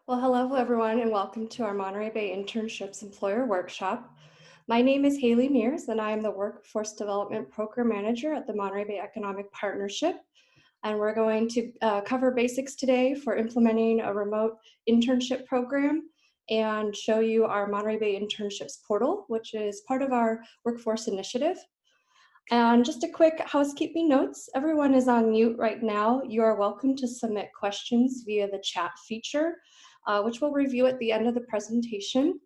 Well, hello everyone, and welcome to our Monterey Bay Internships Employer Workshop. My name is Hayley Mears, and I am the Workforce Development Program Manager at the Monterey Bay Economic Partnership. And we're going to cover basics today for implementing a remote internship program and show you our Monterey Bay Internships portal, which is part of our workforce initiative. And just a quick housekeeping notes, everyone is on mute right now. You are welcome to submit questions via the chat feature, which we'll review at the end of the presentation.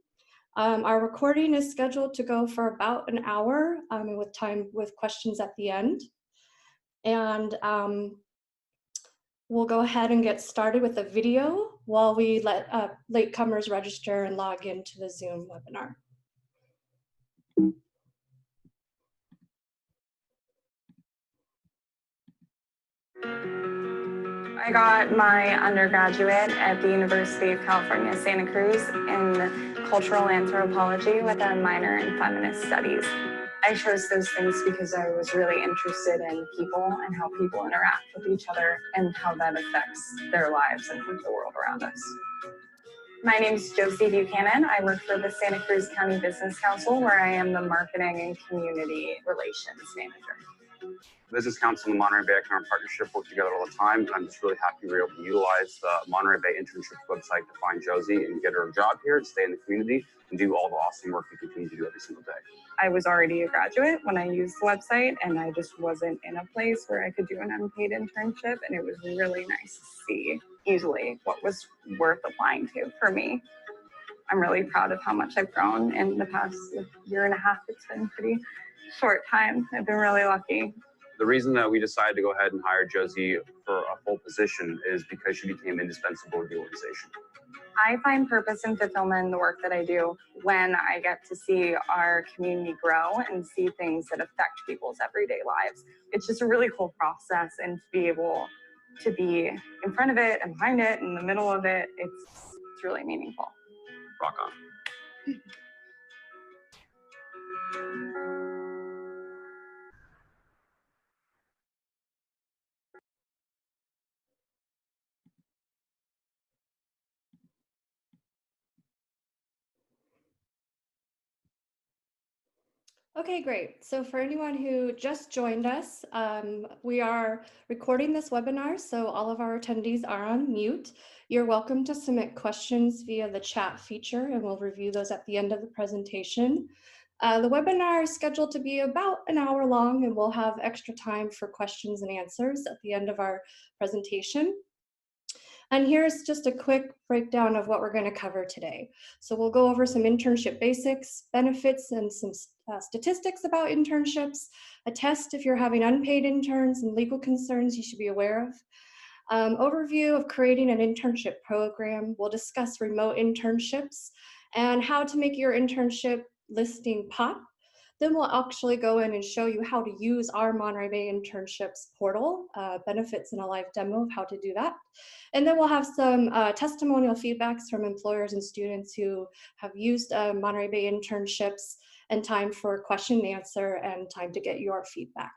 Our recording is scheduled to go for about an hour with time with questions at the end. And we'll go ahead and get started with a video while we let latecomers register and log into the Zoom webinar. I got my undergraduate at the University of California, Santa Cruz in cultural anthropology with a minor in feminist studies. I chose those things because I was really interested in people and how people interact with each other and how that affects their lives and the world around us. My name is Josie Buchanan. I work for the Santa Cruz County Business Council, where I am the Marketing and Community Relations Manager. Business Council and the Monterey Bay Economic Partnership work together all the time, and I'm just really happy we were able to utilize the Monterey Bay Internships website to find Josie and get her a job here and stay in the community and do all the awesome work we continue to do every single day. I was already a graduate when I used the website, and I just wasn't in a place where I could do an unpaid internship, and it was really nice to see easily what was worth applying to for me. I'm really proud of how much I've grown in the past year and a half. It's been a pretty short time. I've been really lucky. The reason that we decided to go ahead and hire Josie for a full position is because she became indispensable to the organization. I find purpose and fulfillment in the work that I do when I get to see our community grow and see things that affect people's everyday lives. It's just a really cool process, and to be able to be in front of it and behind it, in the middle of it, it's really meaningful. Rock on. Okay, great. So for anyone who just joined us, we are recording this webinar, so all of our attendees are on mute. You're welcome to submit questions via the chat feature, and we'll review those at the end of the presentation. The webinar is scheduled to be about an hour long, and we'll have extra time for questions and answers at the end of our presentation. And here's just a quick breakdown of what we're going to cover today. So we'll go over some internship basics, benefits, and some statistics about internships, a test if you're having unpaid interns, and legal concerns you should be aware of. Overview of creating an internship program. We'll discuss remote internships and how to make your internship listing pop. Then we'll actually go in and show you how to use our Monterey Bay Internships portal, benefits and a live demo of how to do that. And then we'll have some testimonial feedbacks from employers and students who have used Monterey Bay Internships, and time for question and answer and time to get your feedback.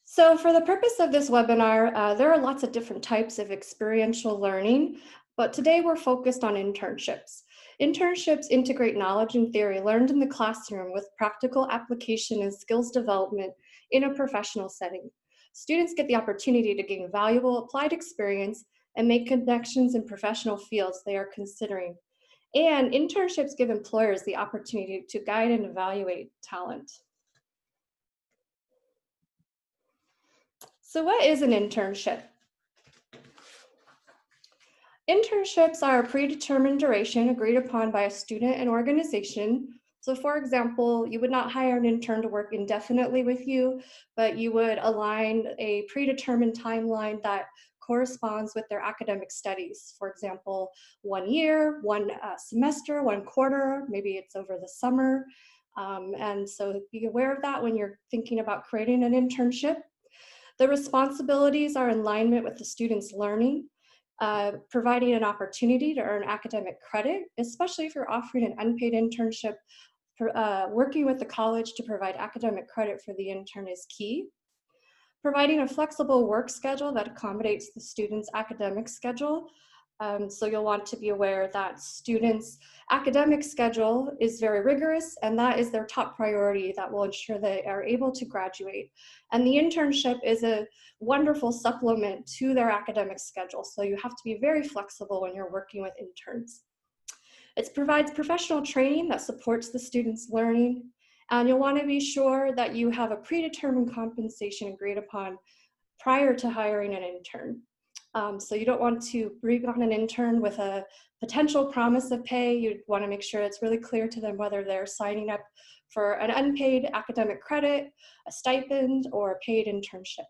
So for the purpose of this webinar, there are lots of different types of experiential learning, but today we're focused on internships. Internships integrate knowledge and theory learned in the classroom with practical application and skills development in a professional setting. Students get the opportunity to gain valuable applied experience and make connections in professional fields they are considering. And internships give employers the opportunity to guide and evaluate talent. So what is an internship? Internships are a predetermined duration agreed upon by a student and organization. So for example, you would not hire an intern to work indefinitely with you, but you would align a predetermined timeline that corresponds with their academic studies. For example, 1 year, one semester, 1 quarter, maybe it's over the summer. And so be aware of that when you're thinking about creating an internship. The responsibilities are in alignment with the student's learning, providing an opportunity to earn academic credit, especially if you're offering an unpaid internship. Working with the college to provide academic credit for the intern is key. providing a flexible work schedule that accommodates the student's academic schedule. So you'll want to be aware that students' academic schedule is very rigorous, and that is their top priority that will ensure they are able to graduate. And the internship is a wonderful supplement to their academic schedule, so you have to be very flexible when you're working with interns. It provides professional training that supports the student's learning, and you'll want to be sure that you have a predetermined compensation agreed upon prior to hiring an intern. So you don't want to bring on an intern with a potential promise of pay. You'd want to make sure it's really clear to them whether they're signing up for an unpaid academic credit, a stipend, or a paid internship.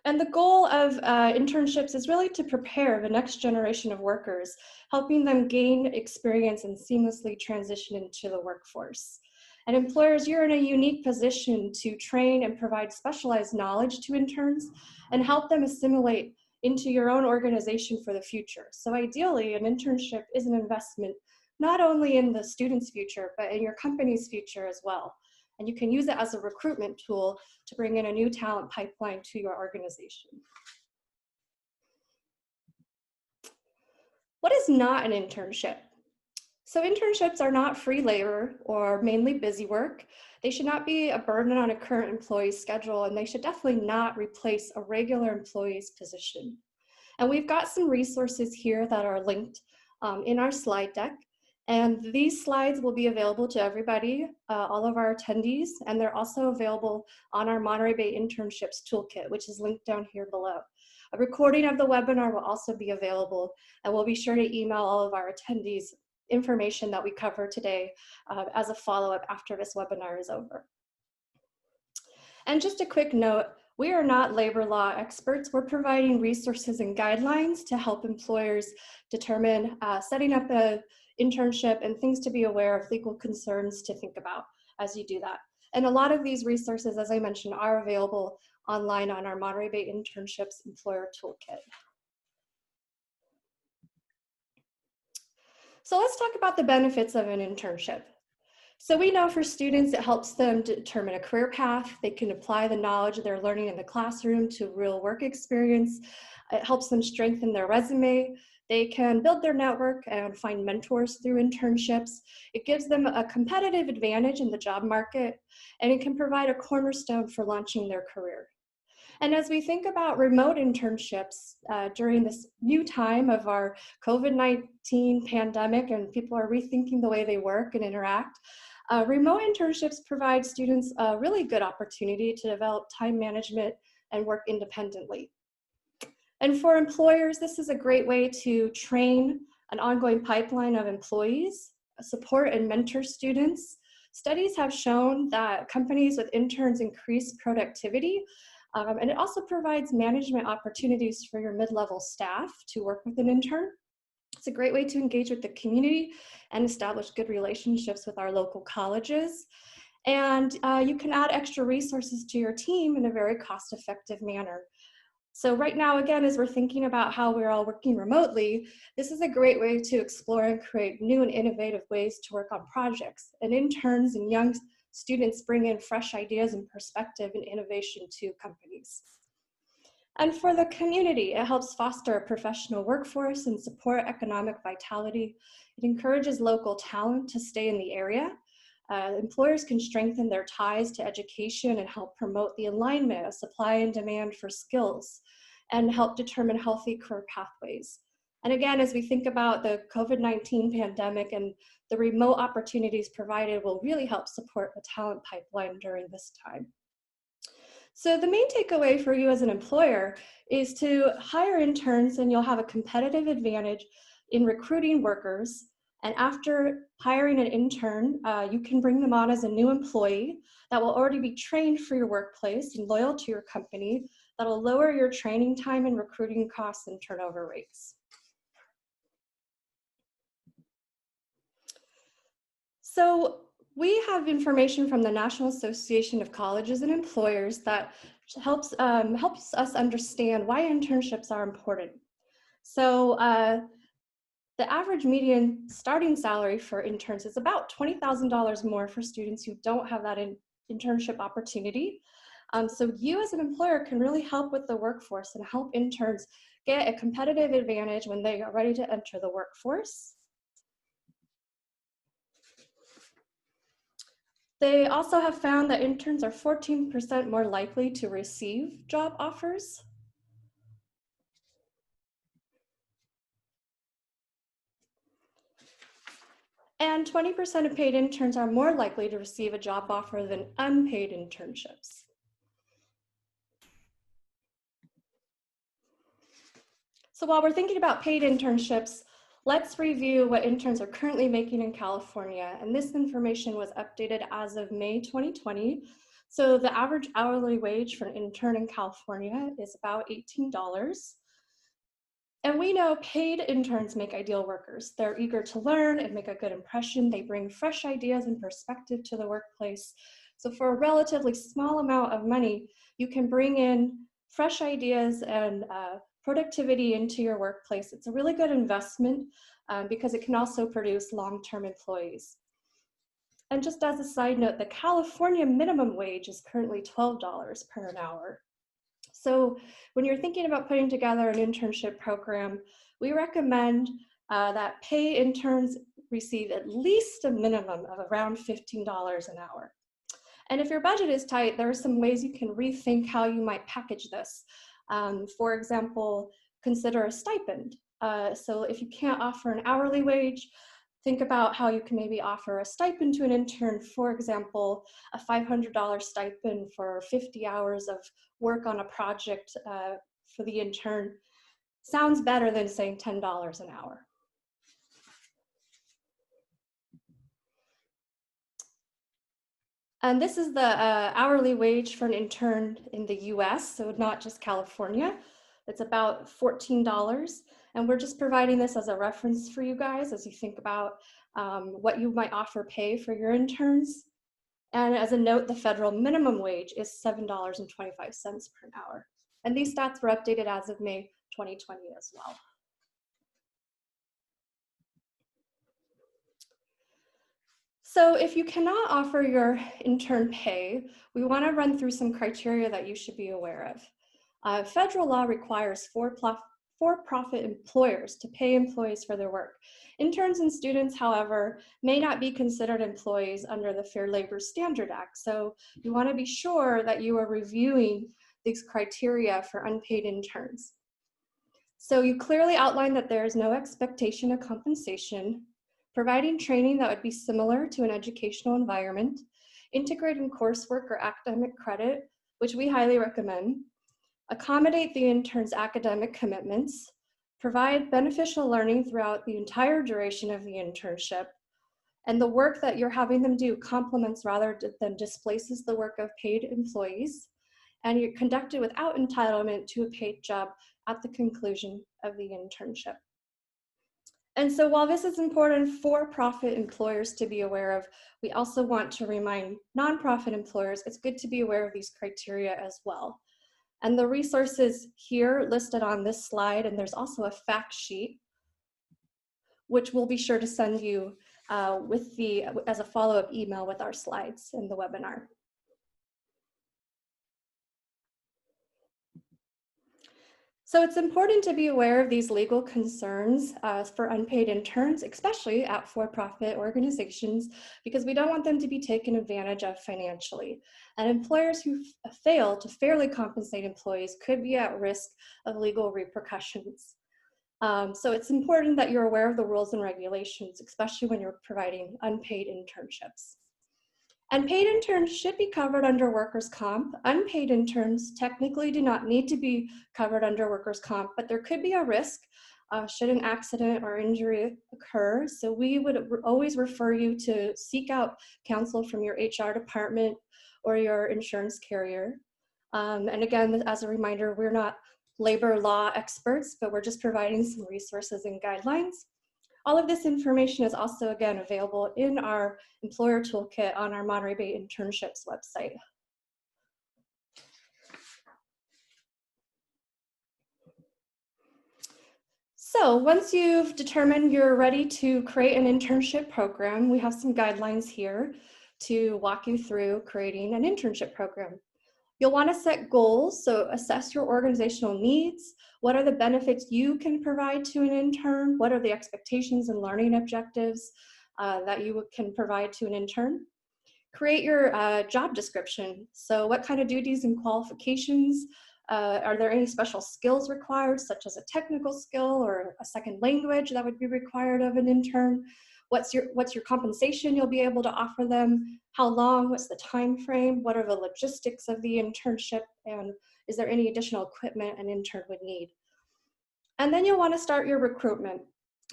And the goal of internships is really to prepare the next generation of workers, helping them gain experience and seamlessly transition into the workforce. And employers, you're in a unique position to train and provide specialized knowledge to interns and help them assimilate into your own organization for the future. So ideally, an internship is an investment not only in the student's future, but in your company's future as well. And you can use it as a recruitment tool to bring in a new talent pipeline to your organization. What is not an internship? So internships are not free labor or mainly busy work. They should not be a burden on a current employee's schedule, and they should definitely not replace a regular employee's position. And we've got some resources here that are linked in our slide deck. And these slides will be available to everybody, all of our attendees, and they're also available on our Monterey Bay Internships Toolkit, which is linked down here below. A recording of the webinar will also be available, and we'll be sure to email all of our attendees information that we cover today as a follow-up after this webinar is over. And just a quick note, we are not labor law experts. We're providing resources and guidelines to help employers determine setting up an internship and things to be aware of, legal concerns to think about as you do that. And a lot of these resources, as I mentioned, are available online on our Monterey Bay Internships Employer Toolkit. So let's talk about the benefits of an internship. So we know for students, it helps them determine a career path. They can apply the knowledge they're learning in the classroom to real work experience. It helps them strengthen their resume. They can build their network and find mentors through internships. It gives them a competitive advantage in the job market, and it can provide a cornerstone for launching their career. And as we think about remote internships during this new time of our COVID-19 pandemic, and people are rethinking the way they work and interact, remote internships provide students a really good opportunity to develop time management and work independently. And for employers, this is a great way to train an ongoing pipeline of employees, support and mentor students. Studies have shown that companies with interns increase productivity, and it also provides management opportunities for your mid-level staff to work with an intern. It's a great way to engage with the community and establish good relationships with our local colleges. And you can add extra resources to your team in a very cost-effective manner. So right now, again, as we're thinking about how we're all working remotely, this is a great way to explore and create new and innovative ways to work on projects. And interns and young students bring in fresh ideas and perspective and innovation to companies. And for the community, it helps foster a professional workforce and support economic vitality. It encourages local talent to stay in the area. Employers can strengthen their ties to education and help promote the alignment of supply and demand for skills and help determine healthy career pathways. And again, as we think about the COVID-19 pandemic and the remote opportunities provided will really help support the talent pipeline during this time. So the main takeaway for you as an employer is to hire interns, and you'll have a competitive advantage in recruiting workers. And after hiring an intern, you can bring them on as a new employee that will already be trained for your workplace and loyal to your company. That'll lower your training time and recruiting costs and turnover rates. So we have information from the National Association of Colleges and Employers that helps us understand why internships are important. So the average median starting salary for interns is about $20,000 more for students who don't have that internship opportunity. So you as an employer can really help with the workforce and help interns get a competitive advantage when they are ready to enter the workforce. They also have found that interns are 14% more likely to receive job offers. And 20% of paid interns are more likely to receive a job offer than unpaid internships. So while we're thinking about paid internships, let's review what interns are currently making in California. And this information was updated as of May 2020. So the average hourly wage for an intern in California is about $18. And we know paid interns make ideal workers. They're eager to learn and make a good impression. They bring fresh ideas and perspective to the workplace. So for a relatively small amount of money, you can bring in fresh ideas and productivity into your workplace. It's a really good investment because it can also produce long-term employees. And just as a side note, the California minimum wage is currently $12 per an hour. So when you're thinking about putting together an internship program, we recommend that paid interns receive at least a minimum of around $15 an hour. And if your budget is tight, there are some ways you can rethink how you might package this. For example, consider a stipend. So if you can't offer an hourly wage, think about how you can maybe offer a stipend to an intern. For example, a $500 stipend for 50 hours of work on a project for the intern sounds better than saying $10 an hour. And this is the hourly wage for an intern in the US, so not just California. It's about $14. And we're just providing this as a reference for you guys as you think about what you might offer pay for your interns. And as a note, the federal minimum wage is $7.25 per hour. And these stats were updated as of May 2020 as well. So if you cannot offer your intern pay, we want to run through some criteria that you should be aware of. Federal law requires for-profit employers to pay employees for their work. Interns and students, however, may not be considered employees under the Fair Labor Standards Act. So you want to be sure that you are reviewing these criteria for unpaid interns. So you clearly outline that there is no expectation of compensation, providing training that would be similar to an educational environment, integrating coursework or academic credit, which we highly recommend, accommodate the intern's academic commitments, provide beneficial learning throughout the entire duration of the internship, and the work that you're having them do complements rather than displaces the work of paid employees, and you're conducted without entitlement to a paid job at the conclusion of the internship. And so while this is important for-profit employers to be aware of, we also want to remind nonprofit employers it's good to be aware of these criteria as well. And the resources here listed on this slide, and there's also a fact sheet, which we'll be sure to send you as a follow-up email with our slides in the webinar. So it's important to be aware of these legal concerns for unpaid interns, especially at for-profit organizations, because we don't want them to be taken advantage of financially. And employers who fail to fairly compensate employees could be at risk of legal repercussions. So it's important that you're aware of the rules and regulations, especially when you're providing unpaid internships. And paid interns should be covered under workers' comp. Unpaid interns technically do not need to be covered under workers' comp, but there could be a risk should an accident or injury occur. So we would always refer you to seek out counsel from your HR department or your insurance carrier. And again, as a reminder, we're not labor law experts, but we're just providing some resources and guidelines. All of this information is also, again, available in our employer toolkit on our Monterey Bay Internships website. So once you've determined you're ready to create an internship program, we have some guidelines here. to walk you through creating an internship program. You'll want to set goals, so assess your organizational needs. What are the benefits you can provide to an intern? What are the expectations and learning objectives that you can provide to an intern? Create your job description. So what kind of duties and qualifications? Are there any special skills required, such as a technical skill or a second language that would be required of an intern? What's your compensation you'll be able to offer them? How long? What's the time frame? What are the logistics of the internship? And is there any additional equipment an intern would need? And then you'll want to start your recruitment.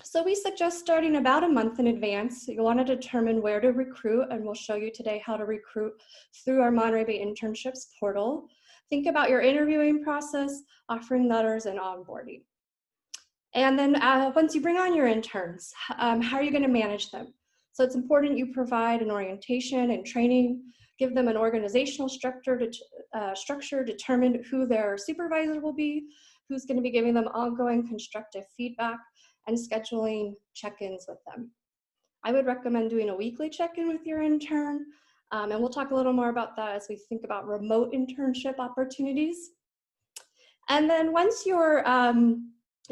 So we suggest starting about a month in advance. You'll want to determine where to recruit, and we'll show you today how to recruit through our Monterey Bay Internships portal. Think about your interviewing process, offering letters, and onboarding. And then once you bring on your interns, how are you going to manage them? So it's important you provide an orientation and training, give them an organizational structure, determine who their supervisor will be, who's going to be giving them ongoing constructive feedback, and scheduling check-ins with them. I would recommend doing a weekly check-in with your intern, and we'll talk a little more about that as we think about remote internship opportunities. And then once your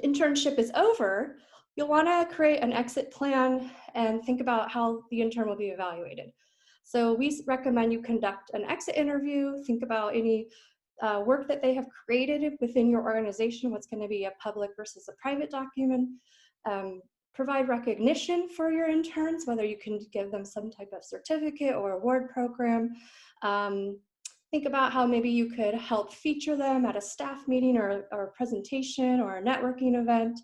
internship is over, you'll want to create an exit plan and think about how the intern will be evaluated. So we recommend you conduct an exit interview, think about any work that they have created within your organization, what's going to be a public versus a private document. Provide recognition for your interns, whether you can give them some type of certificate or award program. Think about how maybe you could help feature them at a staff meeting or a presentation or a networking event.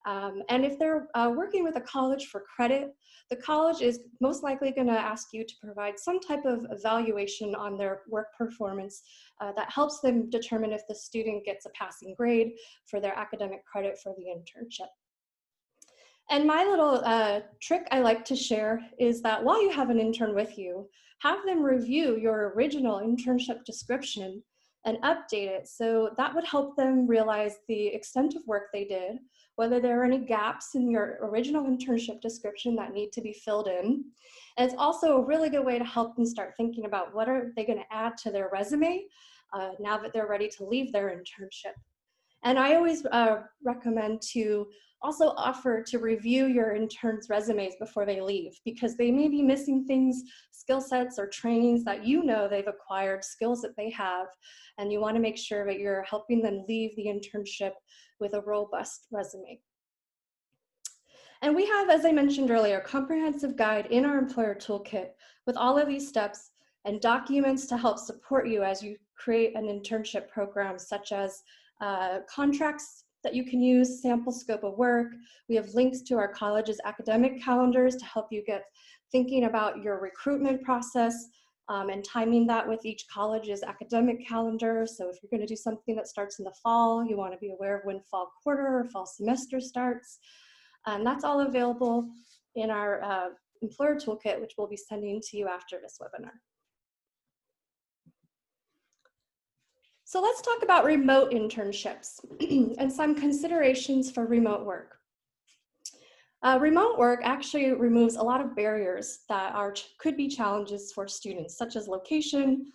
And if they're working with a college for credit, the college is most likely going to ask you to provide some type of evaluation on their work performance that helps them determine if the student gets a passing grade for their academic credit for the internship. And my little trick I like to share is that while you have an intern with you, have them review your original internship description and update it. So that would help them realize the extent of work they did, whether there are any gaps in your original internship description that need to be filled in. And it's also a really good way to help them start thinking about what are they going to add to their resume now that they're ready to leave their internship. And I always recommend to also offer to review your interns' resumes before they leave, because they may be missing things, skill sets or trainings that you know they've acquired, skills that they have, and you want to make sure that you're helping them leave the internship with a robust resume. And we have, as I mentioned earlier, a comprehensive guide in our employer toolkit with all of these steps and documents to help support you as you create an internship program, such as contracts that you can use, sample scope of work. We have links to our college's academic calendars to help you get thinking about your recruitment process and timing that with each college's academic calendar. So if you're going to do something that starts in the fall, you want to be aware of when fall quarter or fall semester starts. And that's all available in our employer toolkit, which we'll be sending to you after this webinar. So let's talk about remote internships and some considerations for remote work. Remote work actually removes a lot of barriers that could be challenges for students, such as location,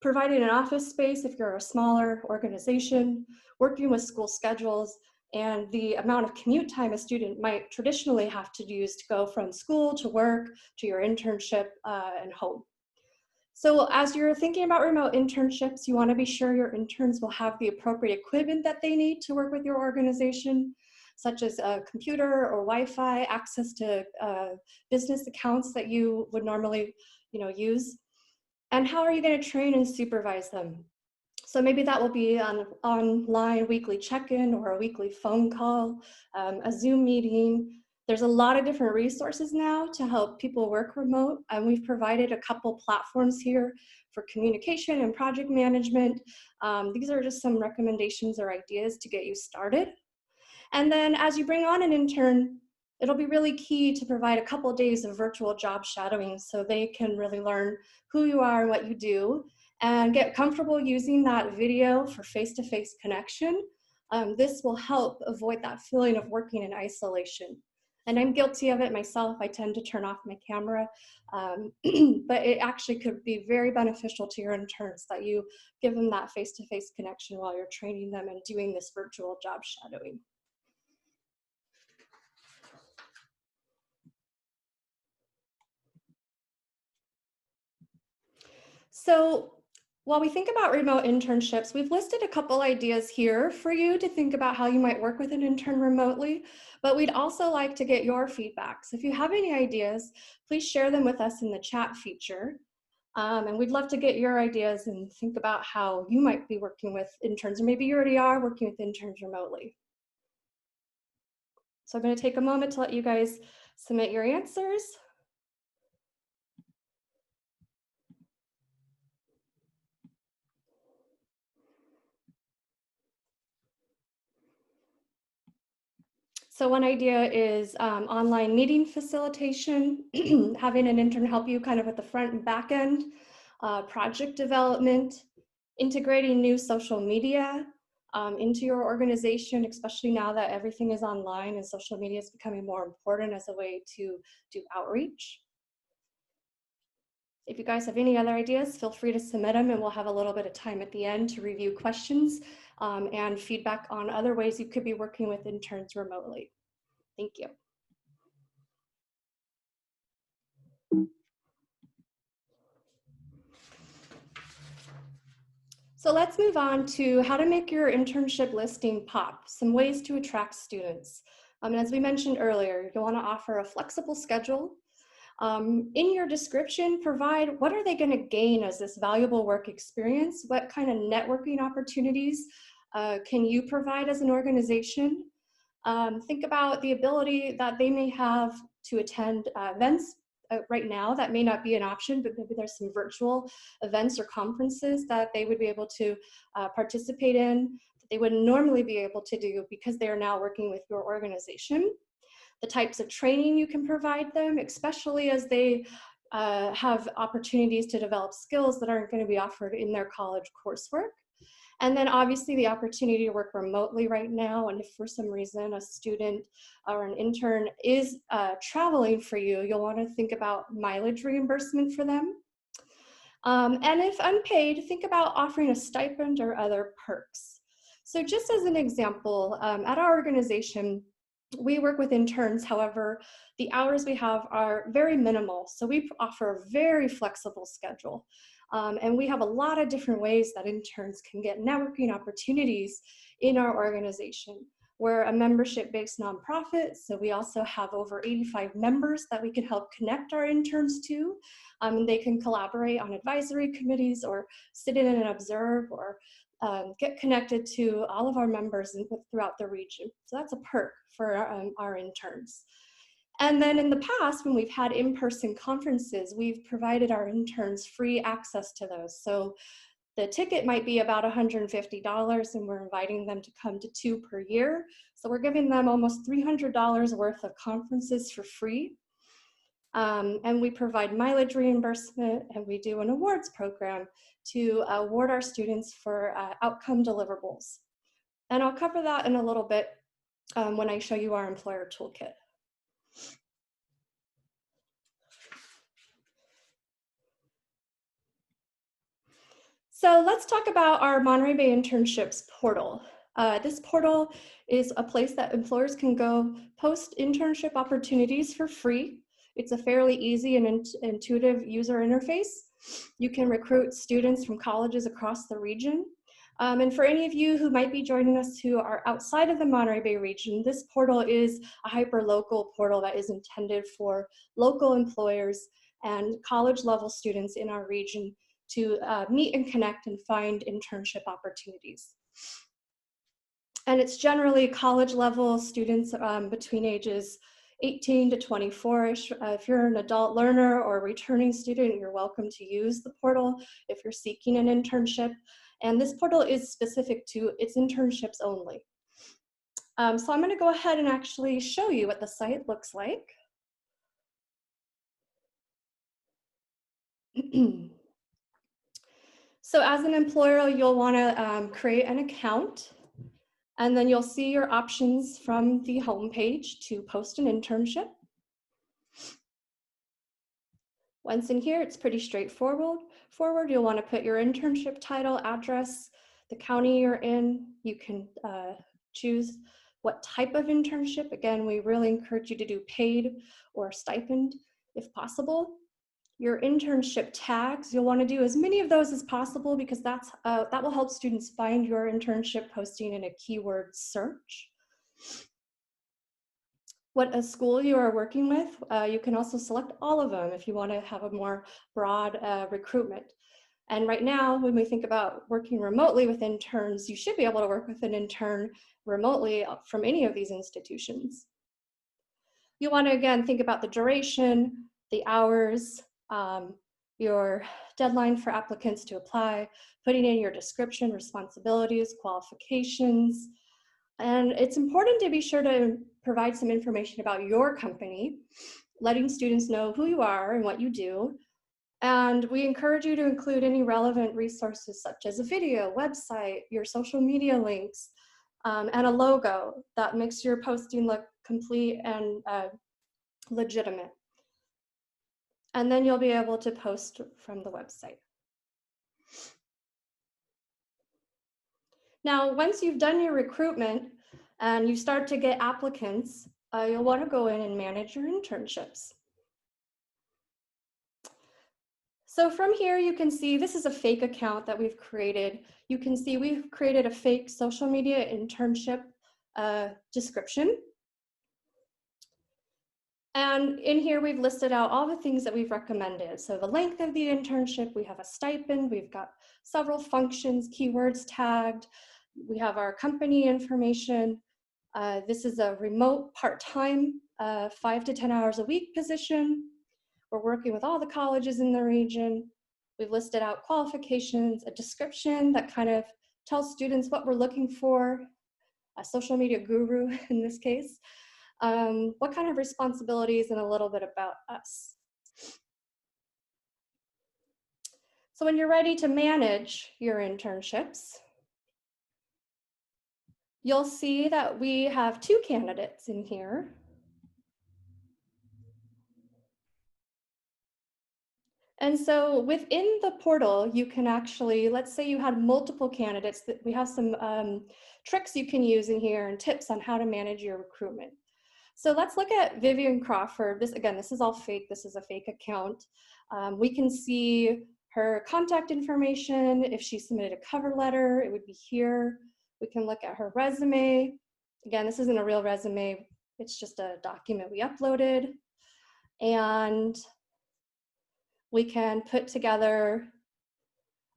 providing an office space if you're a smaller organization, working with school schedules, and the amount of commute time a student might traditionally have to use to go from school to work to your internship and home. So as you're thinking about remote internships, you want to be sure your interns will have the appropriate equipment that they need to work with your organization, such as a computer or Wi-Fi, access to business accounts that you would normally use. And how are you going to train and supervise them? So maybe that will be an online weekly check-in or a weekly phone call, a Zoom meeting. There's a lot of different resources now to help people work remote, and we've provided a couple platforms here for communication and project management. These are just some recommendations or ideas to get you started. And then as you bring on an intern, it'll be really key to provide a couple of days of virtual job shadowing so they can really learn who you are and what you do and get comfortable using that video for face-to-face connection. This will help avoid that feeling of working in isolation. And I'm guilty of it myself. I tend to turn off my camera, but it actually could be very beneficial to your interns that you give them that face-to-face connection while you're training them and doing this virtual job shadowing. So while we think about remote internships, we've listed a couple ideas here for you to think about how you might work with an intern remotely, but we'd also like to get your feedback. So if you have any ideas, please share them with us in the chat feature. And we'd love to get your ideas and think about how you might be working with interns, or maybe you already are working with interns remotely. So I'm going to take a moment to let you guys submit your answers. So one idea is online meeting facilitation, having an intern help you kind of with the front and back end, project development, integrating new social media into your organization, especially now that everything is online and social media is becoming more important as a way to do outreach. If you guys have any other ideas, feel free to submit them, and we'll have a little bit of time at the end to review questions and feedback on other ways you could be working with interns remotely. Thank you. So let's move on to how to make your internship listing pop, some ways to attract students. And as we mentioned earlier, you'll want to offer a flexible schedule. In your description, provide what are they going to gain as this valuable work experience? What kind of networking opportunities can you provide as an organization? Think about the ability that they may have to attend events. Right now, that may not be an option, but maybe there's some virtual events or conferences that they would be able to participate in that they wouldn't normally be able to do because they are now working with your organization. The types of training you can provide them, especially as they have opportunities to develop skills that aren't going to be offered in their college coursework. And then obviously the opportunity to work remotely right now, and if for some reason a student or an intern is traveling for you, you'll want to think about mileage reimbursement for them. And if unpaid, think about offering a stipend or other perks. So just as an example, at our organization, we work with interns. However, the hours we have are very minimal. So we offer a very flexible schedule. And we have a lot of different ways that interns can get networking opportunities in our organization. We're a membership-based nonprofit, so we also have over 85 members that we can help connect our interns to. They can collaborate on advisory committees or sit in and observe or get connected to all of our members throughout the region. So that's a perk for our interns. And then in the past, when we've had in-person conferences, we've provided our interns free access to those. So the ticket might be about $150, and we're inviting them to come to 2 per year. So we're giving them almost $300 worth of conferences for free. And we provide mileage reimbursement, and we do an awards program to award our students for outcome deliverables. And I'll cover that in a little bit when I show you our employer toolkit. So let's talk about our Monterey Bay Internships portal. This portal is a place that employers can go post internship opportunities for free. It's a fairly easy and intuitive user interface. You can recruit students from colleges across the region. And for any of you who might be joining us who are outside of the Monterey Bay region, this portal is a hyper-local portal that is intended for local employers and college-level students in our region to meet and connect and find internship opportunities. And it's generally college-level students between ages 18 to 24-ish. If you're an adult learner or a returning student, you're welcome to use the portal if you're seeking an internship. And this portal is specific to its internships only. So I'm going to go ahead and actually show you what the site looks like. So as an employer, you'll want to create an account. And then you'll see your options from the homepage to post an internship. Once in here, it's pretty straightforward. You'll want to put your internship title, address, the county you're in. You can choose what type of internship. Again, we really encourage you to do paid or stipend if possible. Your internship tags, you'll want to do as many of those as possible because that will help students find your internship posting in a keyword search. What a school you are working with, you can also select all of them if you want to have a more broad recruitment. And right now, when we think about working remotely with interns, you should be able to work with an intern remotely from any of these institutions. You want to, again, think about the duration, the hours, your deadline for applicants to apply, putting in your description, responsibilities, qualifications. And it's important to be sure to provide some information about your company, letting students know who you are and what you do. And we encourage you to include any relevant resources such as a video, website, your social media links, and a logo that makes your posting look complete and legitimate. And then you'll be able to post from the website. Now, once you've done your recruitment and you start to get applicants, you'll want to go in and manage your internships. So from here, you can see this is a fake account that we've created. You can see we've created a fake social media internship description. And in here, we've listed out all the things that we've recommended. So the length of the internship, we have a stipend, we've got several functions, keywords tagged, we have our company information. This is a remote part-time, 5 to 10 hours a week position. We're working with all the colleges in the region. We've listed out qualifications, a description that kind of tells students what we're looking for, a social media guru in this case, what kind of responsibilities, and a little bit about us. So when you're ready to manage your internships, you'll see that we have 2 candidates in here. And so within the portal, you can actually, let's say you had multiple candidates, that we have some tricks you can use in here and tips on how to manage your recruitment. So let's look at Vivian Crawford. This, again, this is all fake. This is a fake account. We can see her contact information. If she submitted a cover letter, it would be here. We can look at her resume. Again, this isn't a real resume. It's just a document we uploaded. And we can put together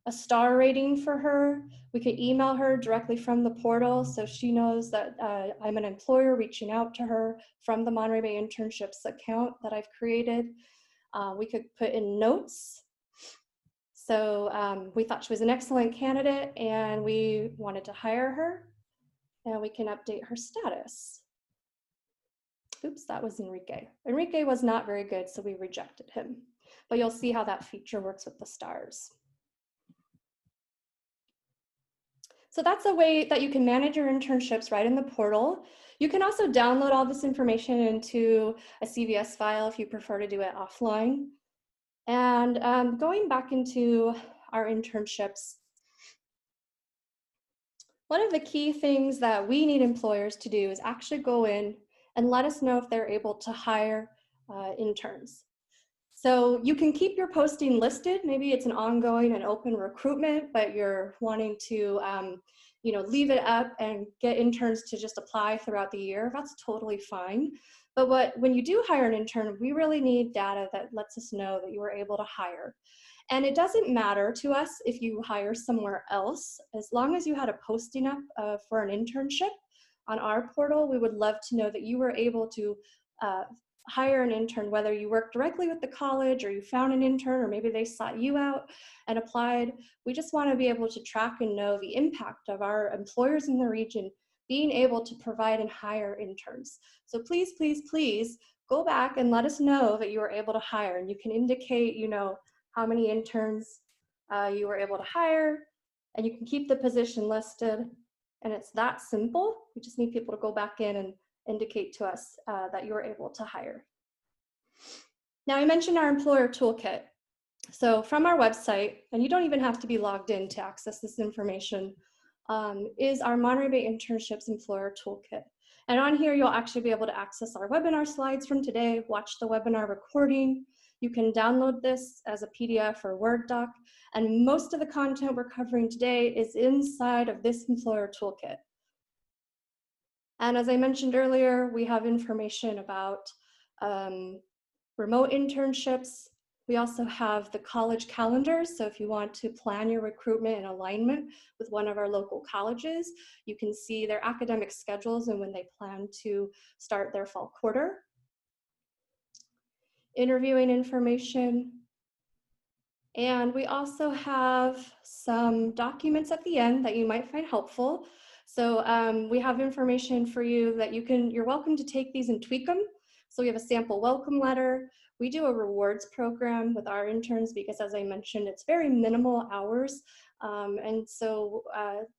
a star rating for her. We could email her directly from the portal so she knows that I'm an employer reaching out to her from the Monterey Bay Internships account that I've created. We could put in notes. So we thought she was an excellent candidate and we wanted to hire her, and we can update her status. Oops, that was Enrique. Enrique was not very good, so we rejected him. But you'll see how that feature works with the stars. So that's a way that you can manage your internships right in the portal. You can also download all this information into a CVS file if you prefer to do it offline. And going back into our internships, one of the key things that we need employers to do is actually go in and let us know if they're able to hire interns. So you can keep your posting listed. Maybe it's an ongoing and open recruitment, but you're wanting to leave it up and get interns to just apply throughout the year. That's totally fine. But when you do hire an intern, we really need data that lets us know that you were able to hire. And it doesn't matter to us if you hire somewhere else, as long as you had a posting up for an internship on our portal. We would love to know that you were able to hire an intern, whether you worked directly with the college or you found an intern, or maybe they sought you out and applied. We just want to be able to track and know the impact of our employers in the region being able to provide and hire interns. So please, please, please go back and let us know that you were able to hire, and you can indicate, how many interns you were able to hire, and you can keep the position listed, And it's that simple. We just need people to go back in and indicate to us that you're able to hire. Now, I mentioned our employer toolkit. So from our website, and you don't even have to be logged in to access this information, is our Monterey Bay Internships Employer Toolkit. And on here, you'll actually be able to access our webinar slides from today, watch the webinar recording. You can download this as a PDF or Word doc. And most of the content we're covering today is inside of this Employer Toolkit. And as I mentioned earlier, we have information about remote internships. We also have the college calendars. So if you want to plan your recruitment in alignment with one of our local colleges, you can see their academic schedules and when they plan to start their fall quarter. Interviewing information. And we also have some documents at the end that you might find helpful. So we have information for you that you're welcome to take these and tweak them. So we have a sample welcome letter. We do a rewards program with our interns because, as I mentioned, it's very minimal hours. And so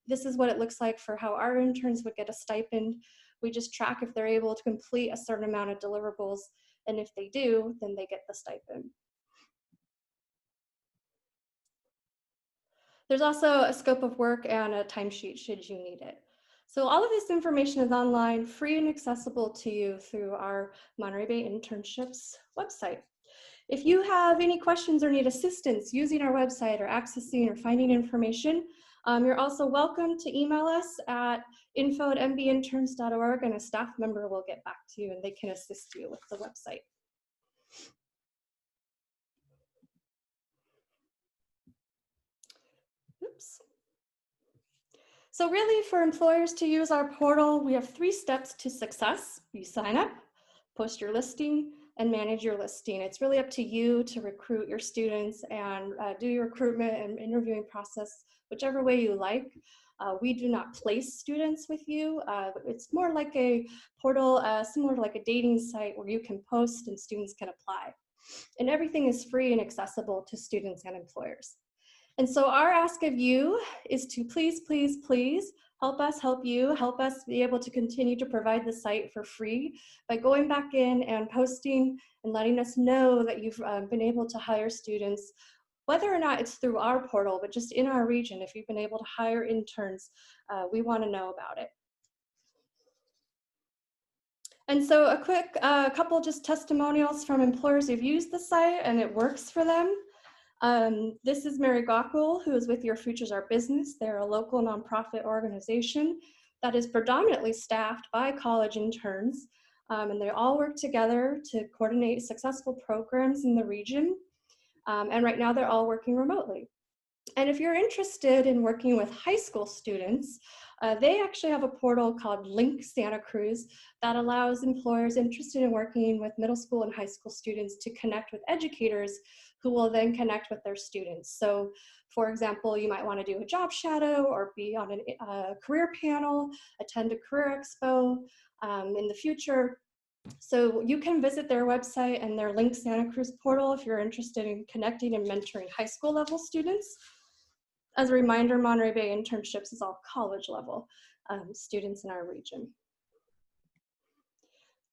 this is what it looks like for how our interns would get a stipend. We just track if they're able to complete a certain amount of deliverables. And if they do, then they get the stipend. There's also a scope of work and a timesheet should you need it. So all of this information is online, free and accessible to you through our Monterey Bay Internships website. If you have any questions or need assistance using our website or accessing or finding information, you're also welcome to email us at info@mbinterns.org and a staff member will get back to you and they can assist you with the website. Oops. So really for employers to use our portal, we have 3 steps to success. You sign up, post your listing, and manage your listing. It's really up to you to recruit your students and do your recruitment and interviewing process, whichever way you like. We do not place students with you. It's more like a portal, similar to like a dating site where you can post and students can apply. And everything is free and accessible to students and employers. And so our ask of you is to please, please, please help us help you, help us be able to continue to provide the site for free by going back in and posting and letting us know that you've been able to hire students, whether or not it's through our portal, but just in our region, if you've been able to hire interns, we want to know about it. And so a quick couple just testimonials from employers who've used the site and it works for them. This is Mary Gockel, who is with Your Future's Our Business. They're a local nonprofit organization that is predominantly staffed by college interns, and they all work together to coordinate successful programs in the region. And right now they're all working remotely. And if you're interested in working with high school students, they actually have a portal called Link Santa Cruz that allows employers interested in working with middle school and high school students to connect with educators who will then connect with their students. So for example, you might want to do a job shadow or be on a career panel, attend a career expo in the future. So you can visit their website and their Link Santa Cruz portal if you're interested in connecting and mentoring high school level students. As a reminder, Monterey Bay Internships is all college level students in our region.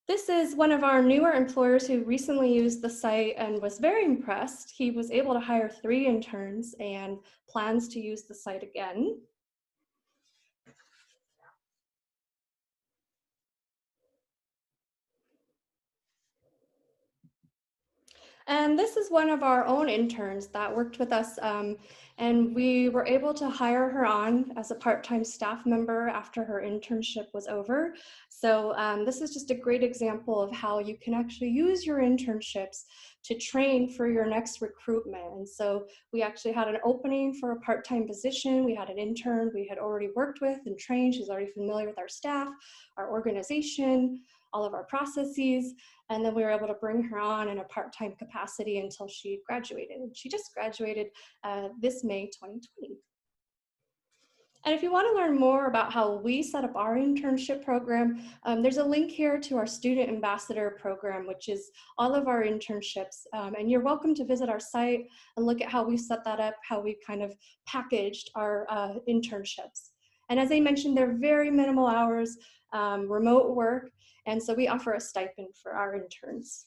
This is one of our newer employers who recently used the site and was very impressed. He was able to hire 3 interns and plans to use the site again. And this is one of our own interns that worked with us, and we were able to hire her on as a part-time staff member after her internship was over. So this is just a great example of how you can actually use your internships to train for your next recruitment. And so we actually had an opening for a part-time position. We had an intern we had already worked with and trained. She's already familiar with our staff, our organization, all of our processes, and then we were able to bring her on in a part-time capacity until she graduated. And she just graduated this May 2020. And if you want to learn more about how we set up our internship program, there's a link here to our Student Ambassador program, which is all of our internships. And you're welcome to visit our site and look at how we set that up, how we kind of packaged our internships. And as I mentioned, they're very minimal hours, remote work, and so we offer a stipend for our interns.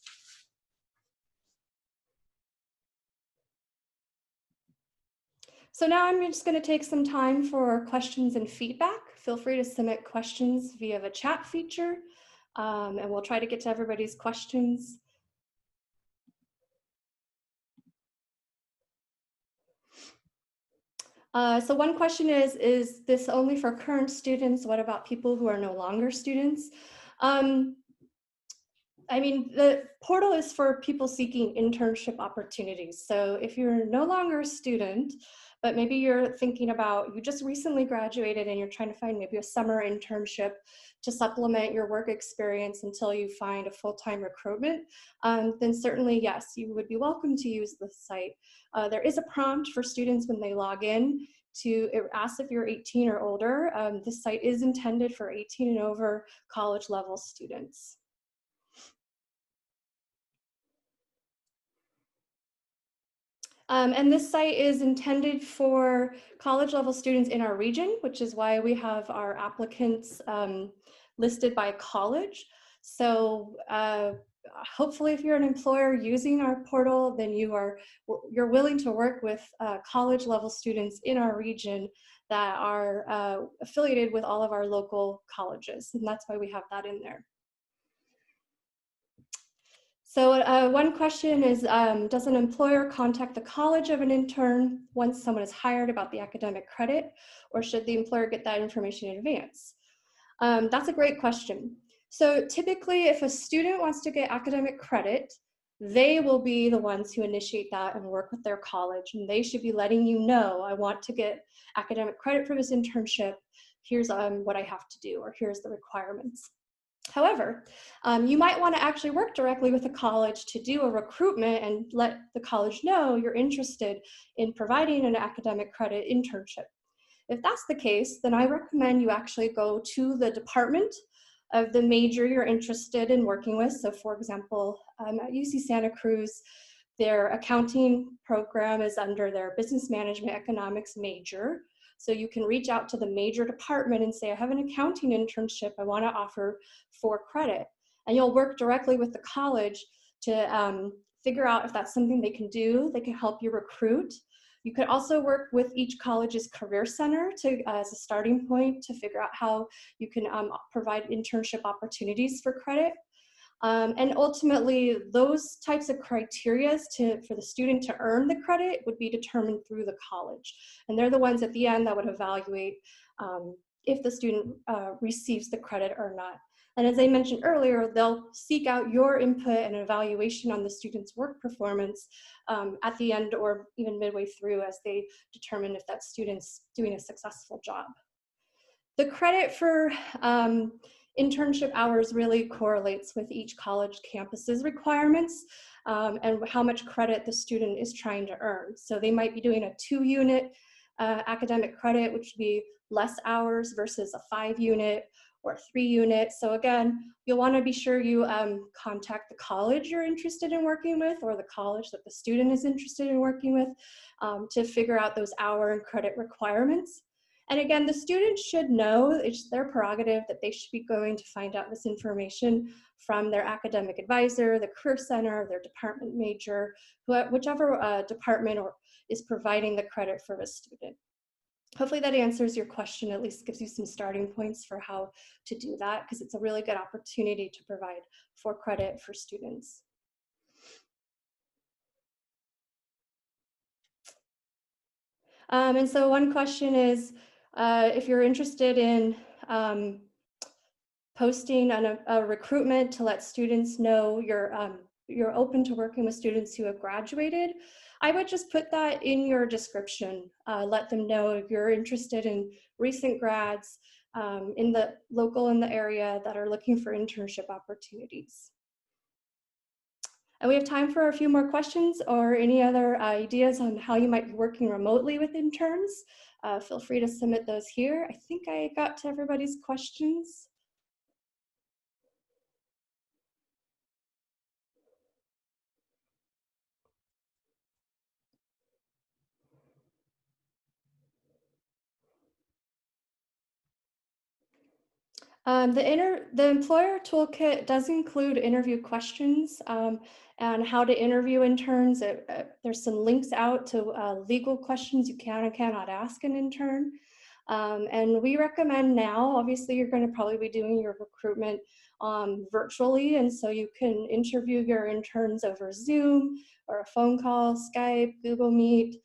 So now I'm just going to take some time for questions and feedback. Feel free to submit questions via the chat feature, and we'll try to get to everybody's questions. So one question is this only for current students? What about people who are no longer students? I mean, the portal is for people seeking internship opportunities. So if you're no longer a student, but maybe you're thinking about, you just recently graduated and you're trying to find maybe a summer internship to supplement your work experience until you find a full-time recruitment, then certainly, yes, you would be welcome to use the site. There is a prompt for students when they log in to ask if you're 18 or older. This site is intended for 18 and over college level students. And this site is intended for college level students in our region, which is why we have our applicants listed by college. So hopefully if you're an employer using our portal, then you're willing to work with college level students in our region that are affiliated with all of our local colleges. And that's why we have that in there. So one question is, does an employer contact the college of an intern once someone is hired about the academic credit, or should the employer get that information in advance? That's a great question. So typically, if a student wants to get academic credit, they will be the ones who initiate that and work with their college, and they should be letting you know, I want to get academic credit for this internship, here's what I have to do, or here's the requirements. However, you might want to actually work directly with a college to do a recruitment and let the college know you're interested in providing an academic credit internship. If that's the case, then I recommend you actually go to the department of the major you're interested in working with. So for example, at UC Santa Cruz, their accounting program is under their business management economics major. So you can reach out to the major department and say, I have an accounting internship I want to offer for credit. And you'll work directly with the college to figure out if that's something they can do. They can help you recruit. You could also work with each college's career center as a starting point to figure out how you can provide internship opportunities for credit. And ultimately, those types of criteria for the student to earn the credit would be determined through the college. And they're the ones at the end that would evaluate if the student receives the credit or not. And as I mentioned earlier, they'll seek out your input and evaluation on the student's work performance at the end or even midway through as they determine if that student's doing a successful job. The credit for internship hours really correlates with each college campus's requirements and how much credit the student is trying to earn. So they might be doing a 2-unit academic credit, which would be less hours versus a 5-unit or 3-unit. So again, you'll want to be sure you contact the college you're interested in working with or the college that the student is interested in working with to figure out those hour and credit requirements. And again, the students should know, it's their prerogative that they should be going to find out this information from their academic advisor, the career center, their department major, whichever department is providing the credit for the student. Hopefully that answers your question, at least gives you some starting points for how to do that, because it's a really good opportunity to provide for credit for students. And so one question is, if you're interested in posting on a recruitment to let students know you're open to working with students who have graduated, I would just put that in your description. Let them know if you're interested in recent grads in the area that are looking for internship opportunities. And we have time for a few more questions or any other ideas on how you might be working remotely with interns. Feel free to submit those here. I think I got to everybody's questions. The employer toolkit does include interview questions and how to interview interns. There's some links out to legal questions you can and cannot ask an intern. And we recommend now, obviously you're going to probably be doing your recruitment virtually, and so you can interview your interns over Zoom or a phone call, Skype, Google Meet,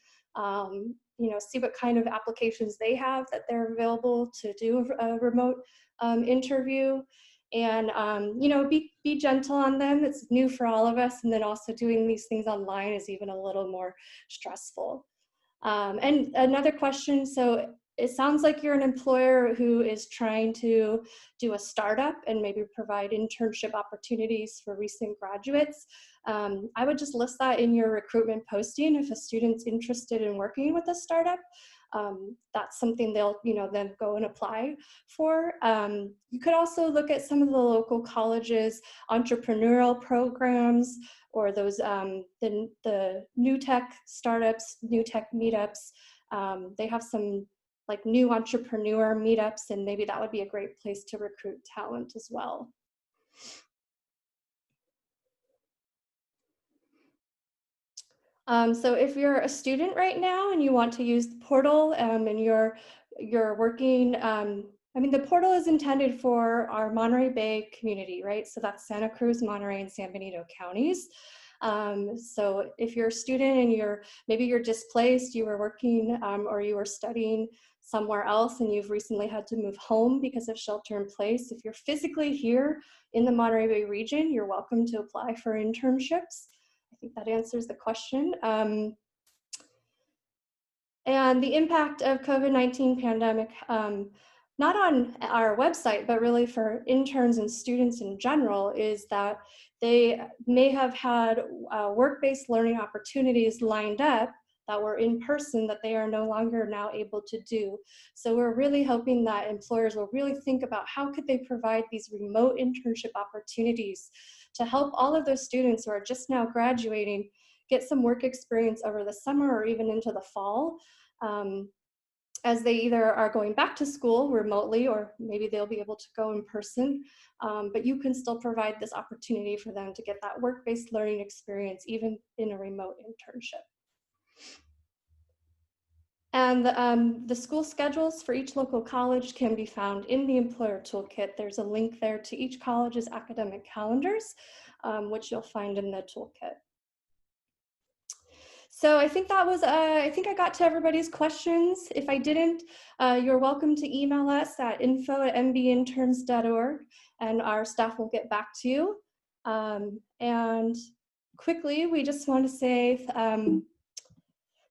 see what kind of applications they have that they're available to do a remote interview, and be gentle on them. It's new for all of us, and then also doing these things online is even a little more stressful. And another question, so it sounds like you're an employer who is trying to do a startup and maybe provide internship opportunities for recent graduates. I would just list that in your recruitment posting. If a student's interested in working with a startup, that's something they'll then go and apply for. You could also look at some of the local colleges' entrepreneurial programs, or those the new tech startups, new tech meetups. They have some like new entrepreneur meetups, and maybe that would be a great place to recruit talent as well. So if you're a student right now and you want to use the portal and you're working, the portal is intended for our Monterey Bay community, right? So that's Santa Cruz, Monterey, and San Benito counties. So if you're a student and maybe you're displaced, you were working or you were studying somewhere else and you've recently had to move home because of shelter in place, if you're physically here in the Monterey Bay region, you're welcome to apply for internships. I think that answers the question. And the impact of COVID-19 pandemic, not on our website, but really for interns and students in general, is that they may have had work-based learning opportunities lined up that were in person that they are no longer now able to do. So we're really hoping that employers will really think about how could they provide these remote internship opportunities to help all of those students who are just now graduating get some work experience over the summer or even into the fall, as they either are going back to school remotely or maybe they'll be able to go in person, but you can still provide this opportunity for them to get that work-based learning experience even in a remote internship. And the school schedules for each local college can be found in the employer toolkit. There's a link there to each college's academic calendars, which you'll find in the toolkit. So I think that was, I think I got to everybody's questions. If I didn't, you're welcome to email us at info@mbinterns.org and our staff will get back to you. And quickly, we just want to say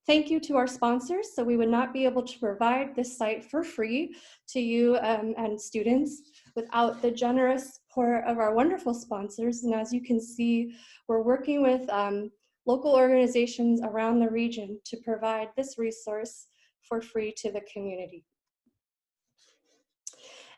thank you to our sponsors. So we would not be able to provide this site for free to you and students without the generous support of our wonderful sponsors. And as you can see, we're working with local organizations around the region to provide this resource for free to the community.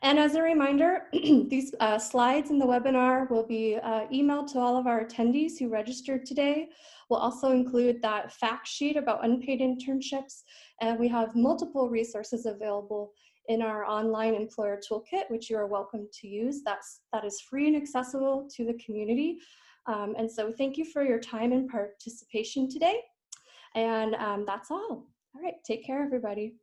And as a reminder, these slides in the webinar will be emailed to all of our attendees who registered today. We'll also include that fact sheet about unpaid internships, and we have multiple resources available in our online employer toolkit, which you are welcome to use. That is free and accessible to the community. And so thank you for your time and participation today. And that's all. All right, take care, everybody.